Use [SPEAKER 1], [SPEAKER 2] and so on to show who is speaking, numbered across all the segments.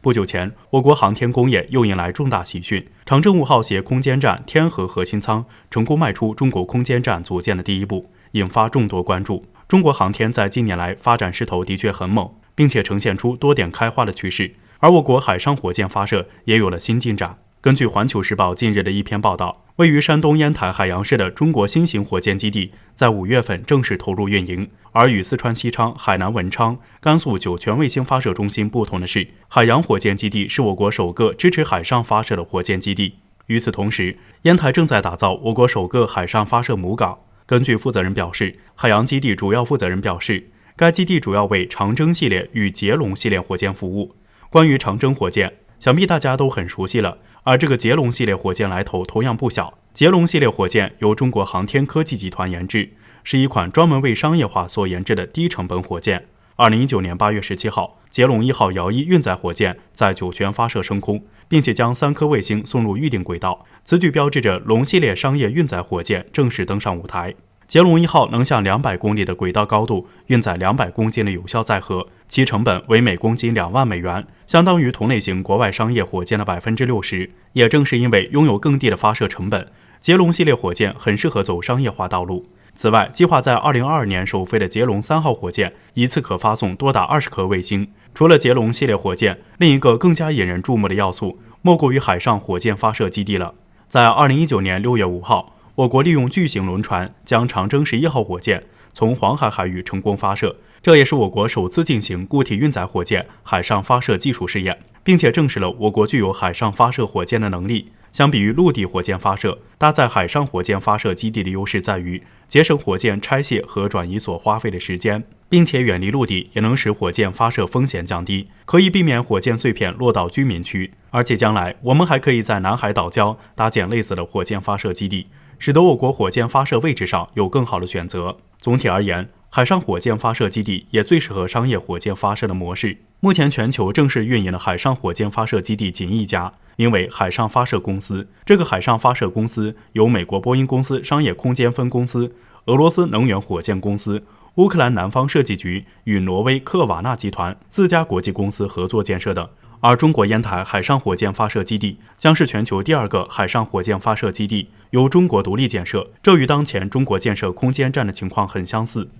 [SPEAKER 1] 不久前，我国航天工业又迎来重大喜讯，长征5号携空间站天河核心舱成功迈出中国空间站组建的第一步，引发众多关注。中国航天在近年来发展势头的确很猛，并且呈现出多点开花的趋势，而我国海上火箭发射也有了新进展。根据《环球时报》近日的一篇报道，位于山东烟台海洋市的中国新型火箭基地在5月份正式投入运营。而与四川西昌、海南文昌、甘肃酒泉卫星发射中心不同的是，海洋火箭基地是我国首个支持海上发射的火箭基地。与此同时，烟台正在打造我国首个海上发射母港。根据负责人表示，海洋基地主要负责人表示，该基地主要为长征系列与捷龙系列火箭服务。关于长征火箭，想必大家都很熟悉了，而这个捷龙系列火箭来头同样不小。捷龙系列火箭由中国航天科技集团研制，是一款专门为商业化所研制的低成本火箭。2019年8月17号，捷龙1号遥一运载火箭在酒泉发射升空，并且将3颗卫星送入预定轨道，此举标志着龙系列商业运载火箭正式登上舞台。捷龙1号能向200公里的轨道高度运载200公斤的有效载荷，其成本为每公斤2万美元，相当于同类型国外商业火箭的60%。也正是因为拥有更低的发射成本，捷龙系列火箭很适合走商业化道路。此外，计划在2022年首飞的捷龙3号火箭一次可发送多达20颗卫星。除了捷龙系列火箭，另一个更加引人注目的要素莫过于海上火箭发射基地了。在2019年6月5号，我国利用巨型轮船将长征11号火箭从黄海海域成功发射，这也是我国首次进行固体运载火箭海上发射技术试验，并且证实了我国具有海上发射火箭的能力。相比于陆地火箭发射，搭载海上火箭发射基地的优势在于节省火箭拆卸和转移所花费的时间，并且远离陆地，也能使火箭发射风险降低，可以避免火箭碎片落到居民区。而且将来我们还可以在南海岛礁搭建类似的火箭发射基地，使得我国火箭发射位置上有更好的选择。总体而言，海上火箭发射基地也最适合商业火箭发射的模式。目前全球正式运营的海上火箭发射基地仅一家，名为海上发射公司。这个海上发射公司由美国波音公司商业空间分公司、俄罗斯能源火箭公司、乌克兰南方设计局与挪威科瓦纳集团4家国际公司合作建设的。而中国烟台海上火箭发射基地将是全球第2个海上火箭发射基地，由中国独立建设，这与当前中国建设空间站的情况很相似。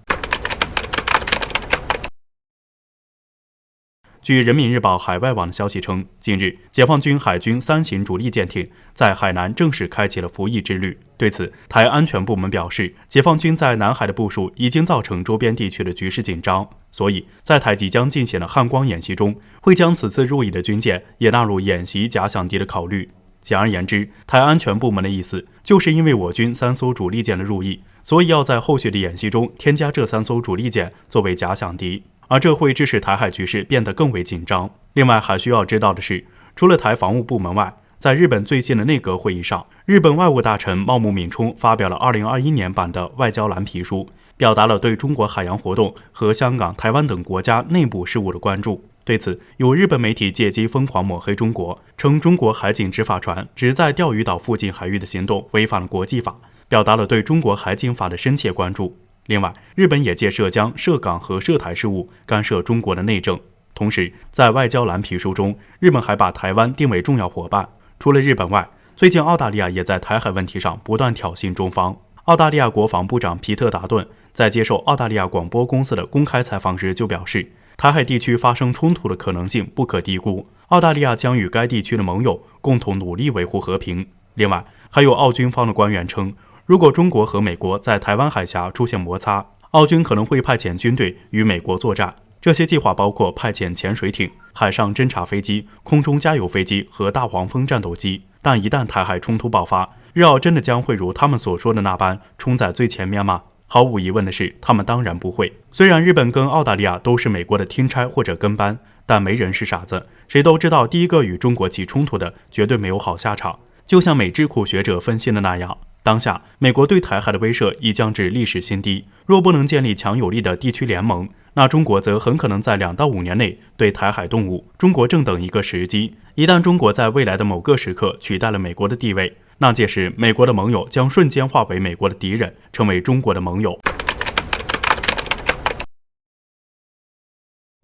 [SPEAKER 1] 据人民日报海外网的消息称，近日解放军海军3型主力舰艇在海南正式开启了服役之旅。对此，台安全部门表示，解放军在南海的部署已经造成周边地区的局势紧张，所以在台即将进行的汉光演习中，会将此次入役的军舰也纳入演习假想敌的考虑。简而言之，台安全部门的意思就是因为我军3艘主力舰的入役，所以要在后续的演习中添加这3艘主力舰作为假想敌，而这会致使台海局势变得更为紧张。另外还需要知道的是，除了台防务部门外，在日本最新的内阁会议上，日本外务大臣茂木敏充发表了2021年版的外交蓝皮书，表达了对中国海洋活动和香港、台湾等国家内部事务的关注。对此，有日本媒体借机疯狂抹黑中国，称中国海警执法船只在钓鱼岛附近海域的行动违反了国际法，表达了对中国海警法的深切关注。另外，日本也借涉疆、涉港和涉台事务干涉中国的内政。同时，在外交蓝皮书中，日本还把台湾定为重要伙伴。除了日本外，最近澳大利亚也在台海问题上不断挑衅中方。澳大利亚国防部长皮特·达顿在接受澳大利亚广播公司的公开采访时就表示，台海地区发生冲突的可能性不可低估，澳大利亚将与该地区的盟友共同努力维护和平。另外，还有澳军方的官员称，如果中国和美国在台湾海峡出现摩擦，澳军可能会派遣军队与美国作战。这些计划包括派遣潜水艇、海上侦察飞机、空中加油飞机和大黄蜂战斗机。但一旦台海冲突爆发，日澳真的将会如他们所说的那般冲在最前面吗？毫无疑问的是，他们当然不会。虽然日本跟澳大利亚都是美国的听差或者跟班，但没人是傻子，谁都知道第一个与中国起冲突的绝对没有好下场。就像美智库学者分析的那样，当下美国对台海的威慑已降至历史新低，若不能建立强有力的地区联盟，那中国则很可能在2到5年内对台海动武。中国正等一个时机，一旦中国在未来的某个时刻取代了美国的地位，那届时美国的盟友将瞬间化为美国的敌人，成为中国的盟友。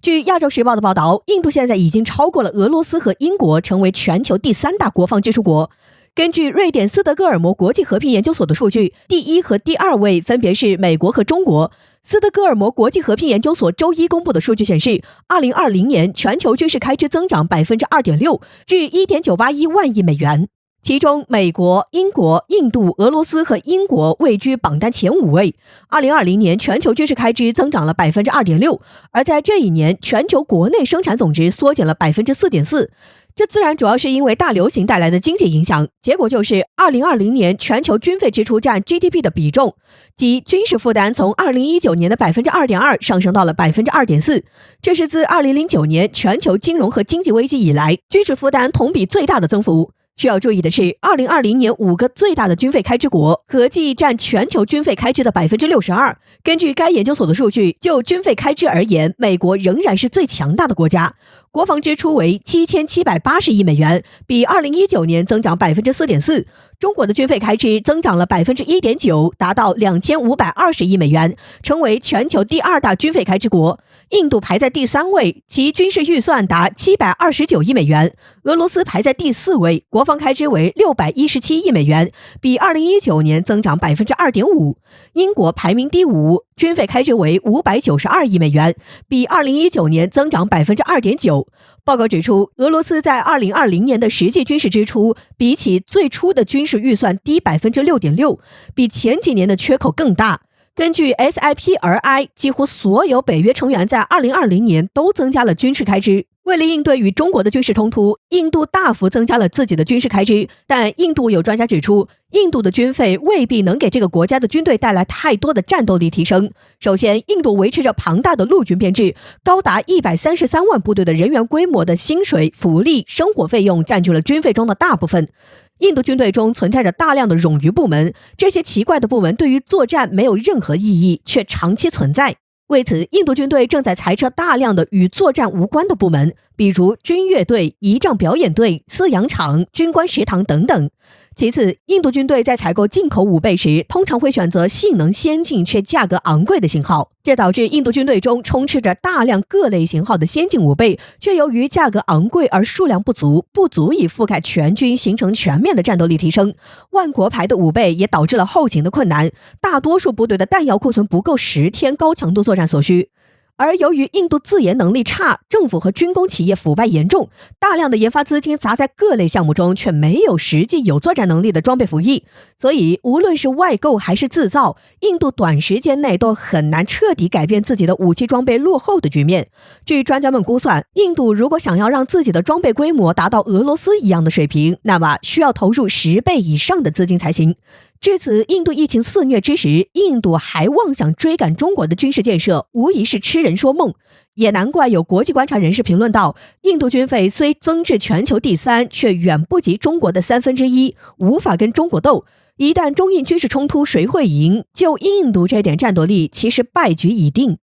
[SPEAKER 2] 据亚洲时报的报道，印度现在已经超过了俄罗斯和英国，成为全球第3大国防支出国。根据瑞典斯德哥尔摩国际和平研究所的数据，第1和第2位分别是美国和中国。斯德哥尔摩国际和平研究所周一公布的数据显示，2020年全球军事开支增长 2.6% 至 1.981 万亿美元。其中，美国、英国、印度、俄罗斯和英国位居榜单前5位。2020年全球军事开支增长了 2.6%， 而在这一年，全球国内生产总值缩减了 4.4%。这自然主要是因为大流行带来的经济影响，结果就是2020年全球军费支出占 GDP 的比重，即军事负担从2019年的 2.2% 上升到了 2.4%， 这是自2009年全球金融和经济危机以来军事负担同比最大的增幅。需要注意的是，2020年5个最大的军费开支国合计占全球军费开支的 62%。根据该研究所的数据，就军费开支而言，美国仍然是最强大的国家，国防支出为7780亿美元，比2019年增长 4.4%。中国的军费开支增长了 1.9%， 达到2520亿美元，成为全球第2大军费开支国。印度排在第3位，其军事预算达729亿美元。俄罗斯排在第4位，国防开支为617亿美元，比2019年增长 2.5%。英国排名第5，军费开支为592亿美元，比2019年增长 2.9%。报告指出，俄罗斯在2020年的实际军事支出比起最初的军事预算低 6.6%， 比前几年的缺口更大。根据 SIPRI， 几乎所有北约成员在2020年都增加了军事开支。为了应对与中国的军事冲突，印度大幅增加了自己的军事开支，但印度有专家指出，印度的军费未必能给这个国家的军队带来太多的战斗力提升。首先，印度维持着庞大的陆军编制，高达133万部队的人员规模的薪水、福利、生活费用占据了军费中的大部分。印度军队中存在着大量的冗余部门，这些奇怪的部门对于作战没有任何意义，却长期存在。为此，印度军队正在裁撤大量的与作战无关的部门，比如军乐队、仪仗表演队、饲养场、军官食堂等等。其次，印度军队在采购进口武备时，通常会选择性能先进却价格昂贵的型号，这导致印度军队中充斥着大量各类型号的先进武备，却由于价格昂贵而数量不足以覆盖全军，形成全面的战斗力提升。万国牌的武备也导致了后勤的困难，大多数部队的弹药库存不够10天高强度作战所需。而由于印度自研能力差，政府和军工企业腐败严重，大量的研发资金砸在各类项目中，却没有实际有作战能力的装备服役，所以无论是外购还是自造，印度短时间内都很难彻底改变自己的武器装备落后的局面。据专家们估算，印度如果想要让自己的装备规模达到俄罗斯一样的水平，那么需要投入10倍以上的资金才行。至此，印度疫情肆虐之时，印度还妄想追赶中国的军事建设，无疑是痴人说梦。也难怪有国际观察人士评论道，印度军费虽增至全球第3，却远不及中国的1/3，无法跟中国斗。一旦中印军事冲突谁会赢，就印度这点战斗力，其实败局已定。